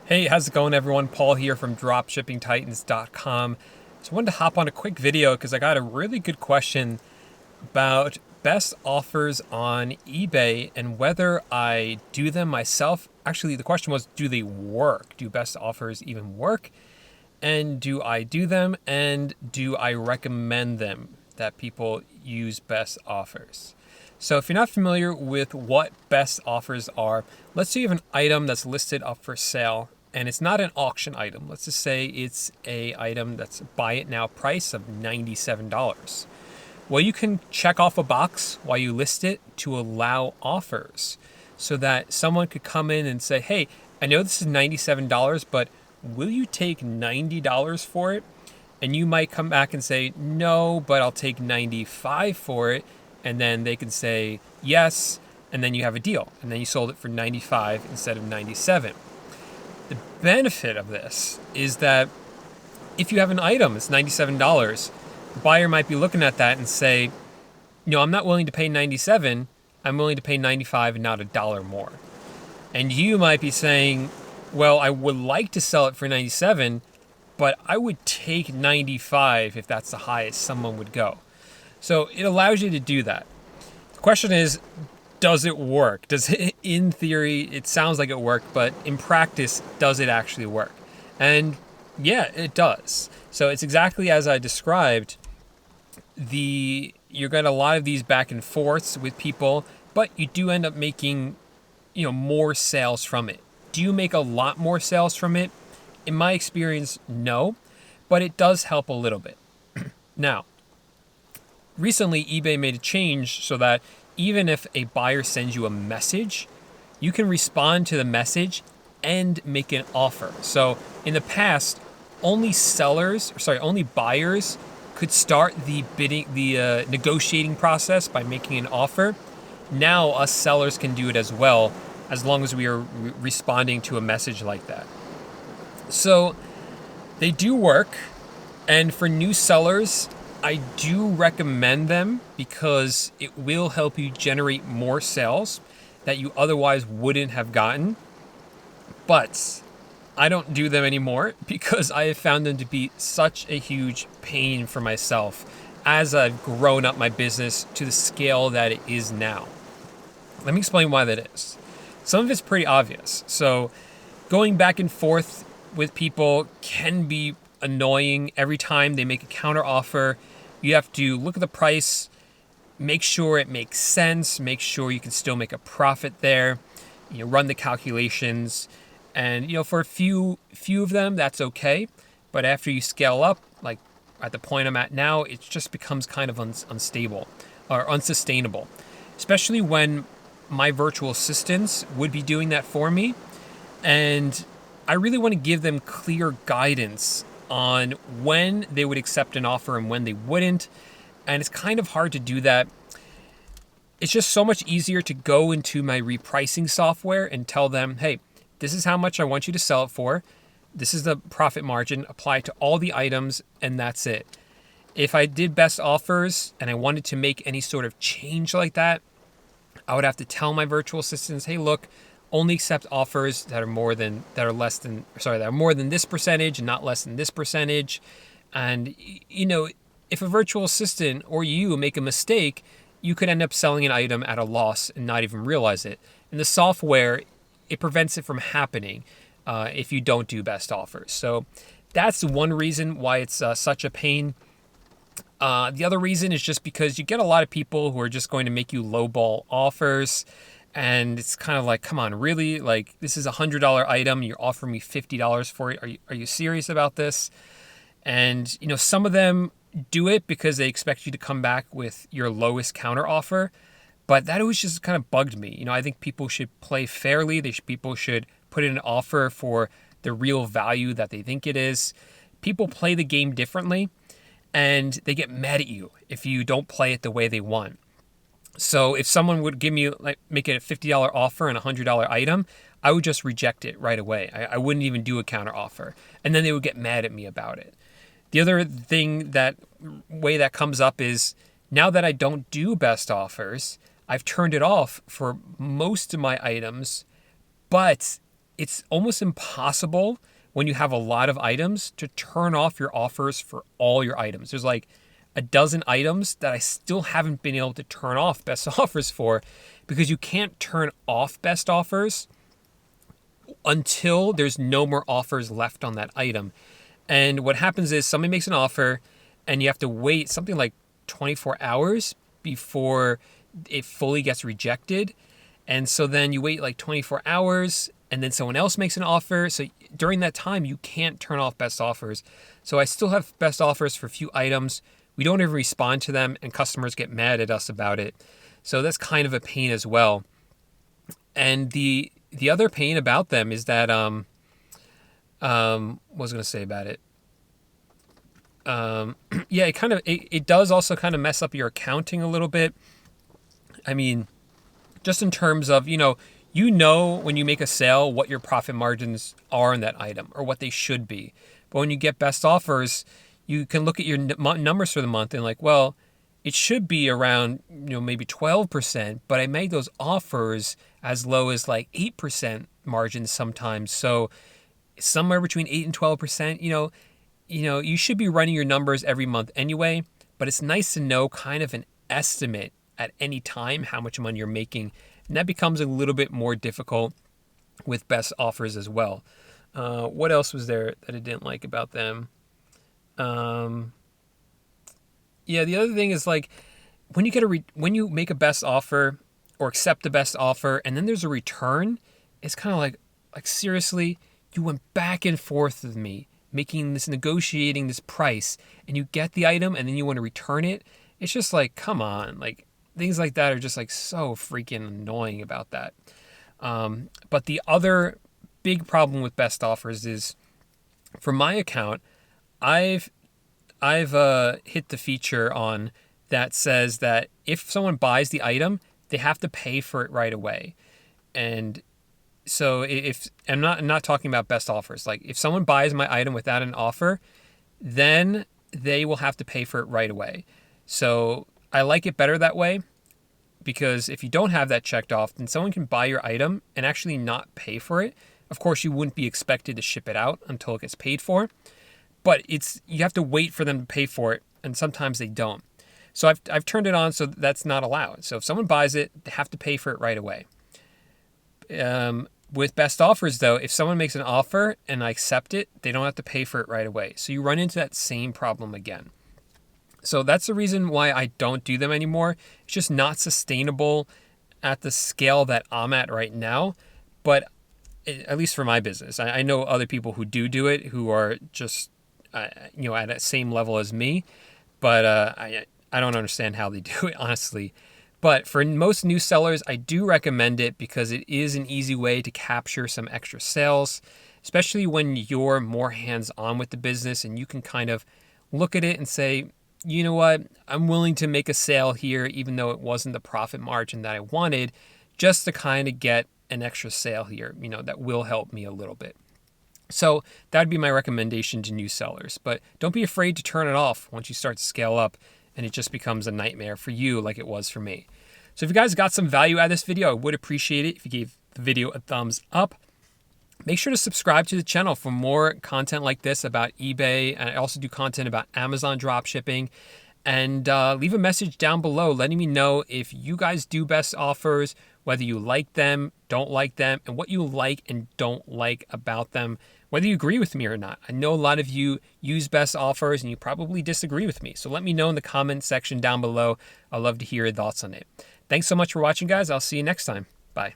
Hey, how's it going, everyone? Paul here from dropshippingtitans.com. So I wanted to hop on a quick video because I got a really good question about best offers on eBay and whether I do them myself. Actually, the question was, do they work? Do best offers even work? And do I do them? And do I recommend them that people use best offers? So if you're not familiar with what best offers are, let's say you have an item that's listed up for sale and it's not an auction item. Let's just say it's a item that's buy it now price of $97. Well, you can check off a box while you list it to allow offers so that someone could come in and say, hey, I know this is $97, but will you take $90 for it? And you might come back and say, no, but I'll take $95 for it. And then they can say yes, and then you have a deal. And then you sold it for $95 instead of $97. The benefit of this is that if you have an item that's $97, the buyer might be looking at that and say, no, I'm not willing to pay $97. I'm willing to pay $95 and not a dollar more. And you might be saying, well, I would like to sell it for $97, but I would take $95 if that's the highest someone would go. So it allows you to do that. The question is, does it work? Does it, in theory, it sounds like it worked, but in practice, does it actually work? And yeah, it does. So it's exactly as I described. You're getting a lot of these back and forths with people, but you do end up making, more sales from it. Do you make a lot more sales from it? In my experience, no, but it does help a little bit. Now, recently, eBay made a change so that even if a buyer sends you a message, you can respond to the message and make an offer. So in the past, only buyers could start the negotiating process by making an offer. Now us sellers can do it as well, as long as we are responding to a message like that. So they do work, and for new sellers, I do recommend them because it will help you generate more sales that you otherwise wouldn't have gotten. But I don't do them anymore because I have found them to be such a huge pain for myself as I've grown up my business to the scale that it is now. Let me explain why that is. Some of it's pretty obvious. So going back and forth with people can be annoying. Every time they make a counter offer, you have to look at the price, make sure it makes sense, make sure you can still make a profit there, run the calculations. And for a few of them, that's okay. But after you scale up, like at the point I'm at now, it just becomes kind of unstable or unsustainable, especially when my virtual assistants would be doing that for me. And I really want to give them clear guidance on when they would accept an offer and when they wouldn't. And it's kind of hard to do that. It's just so much easier to go into my repricing software and tell them, hey, this is how much I want you to sell it for. This is the profit margin, apply to all the items, and that's it. If I did best offers and I wanted to make any sort of change like that, I would have to tell my virtual assistants, hey, look, only accept offers that are more than this percentage and not less than this percentage. And if a virtual assistant or you make a mistake, you could end up selling an item at a loss and not even realize it. And the software, it prevents it from happening if you don't do best offers. So that's one reason why it's such a pain. The other reason is just because you get a lot of people who are just going to make you lowball offers. And it's kind of like, come on, really? Like, this is a $100 item. You're offering me $50 for it. Are you serious about this? And, some of them do it because they expect you to come back with your lowest counter offer. But that always just kind of bugged me. I think people should play fairly. People should put in an offer for the real value that they think it is. People play the game differently, and they get mad at you if you don't play it the way they want. So if someone would make it a $50 offer and a $100 item, I would just reject it right away. I wouldn't even do a counter offer. And then they would get mad at me about it. The other way that comes up is now that I don't do best offers, I've turned it off for most of my items, but it's almost impossible when you have a lot of items to turn off your offers for all your items. There's like a dozen items that I still haven't been able to turn off best offers for, because you can't turn off best offers until there's no more offers left on that item. And what happens is somebody makes an offer and you have to wait something like 24 hours before it fully gets rejected. And so then you wait like 24 hours and then someone else makes an offer. So during that time, you can't turn off best offers. So I still have best offers for a few items. We don't ever respond to them and customers get mad at us about it. So that's kind of a pain as well. And the other pain about them is that, what was I going to say about it? Yeah, it does also kind of mess up your accounting a little bit. I mean, just in terms of, you know when you make a sale what your profit margins are on that item or what they should be. But when you get best offers, you can look at your numbers for the month and like, well, it should be around, maybe 12%, but I made those offers as low as like 8% margins sometimes. So somewhere between 8 and 12%, you should be running your numbers every month anyway, but it's nice to know kind of an estimate at any time how much money you're making. And that becomes a little bit more difficult with best offers as well. What else was there that I didn't like about them? Yeah, the other thing is like when you make a best offer or accept the best offer and then there's a return, it's kind of like seriously, you went back and forth with me, negotiating this price, and you get the item and then you want to return it. It's just like, come on, like things like that are just like so freaking annoying about that. But the other big problem with best offers is, for my account, I've hit the feature on that says that if someone buys the item, they have to pay for it right away. And so if I'm not talking about best offers, like if someone buys my item without an offer, then they will have to pay for it right away. So I like it better that way, because if you don't have that checked off, then someone can buy your item and actually not pay for it. Of course, you wouldn't be expected to ship it out until it gets paid for, but you have to wait for them to pay for it, and sometimes they don't. So I've turned it on so that's not allowed. So if someone buys it, they have to pay for it right away. With best offers though, if someone makes an offer and I accept it, they don't have to pay for it right away. So you run into that same problem again. So that's the reason why I don't do them anymore. It's just not sustainable at the scale that I'm at right now. But at least for my business, I know other people who do it, who are just, at that same level as me. But I don't understand how they do it, honestly. But for most new sellers, I do recommend it because it is an easy way to capture some extra sales, especially when you're more hands-on with the business and you can kind of look at it and say, you know what, I'm willing to make a sale here, even though it wasn't the profit margin that I wanted, just to kind of get an extra sale here, that will help me a little bit. So that would be my recommendation to new sellers. But don't be afraid to turn it off once you start to scale up and it just becomes a nightmare for you like it was for me. So if you guys got some value out of this video, I would appreciate it if you gave the video a thumbs up. Make sure to subscribe to the channel for more content like this about eBay. And I also do content about Amazon dropshipping. And leave a message down below letting me know if you guys do best offers, whether you like them, don't like them, and what you like and don't like about them, whether you agree with me or not. I know a lot of you use best offers and you probably disagree with me. So let me know in the comment section down below. I'd love to hear your thoughts on it. Thanks so much for watching, guys. I'll see you next time. Bye.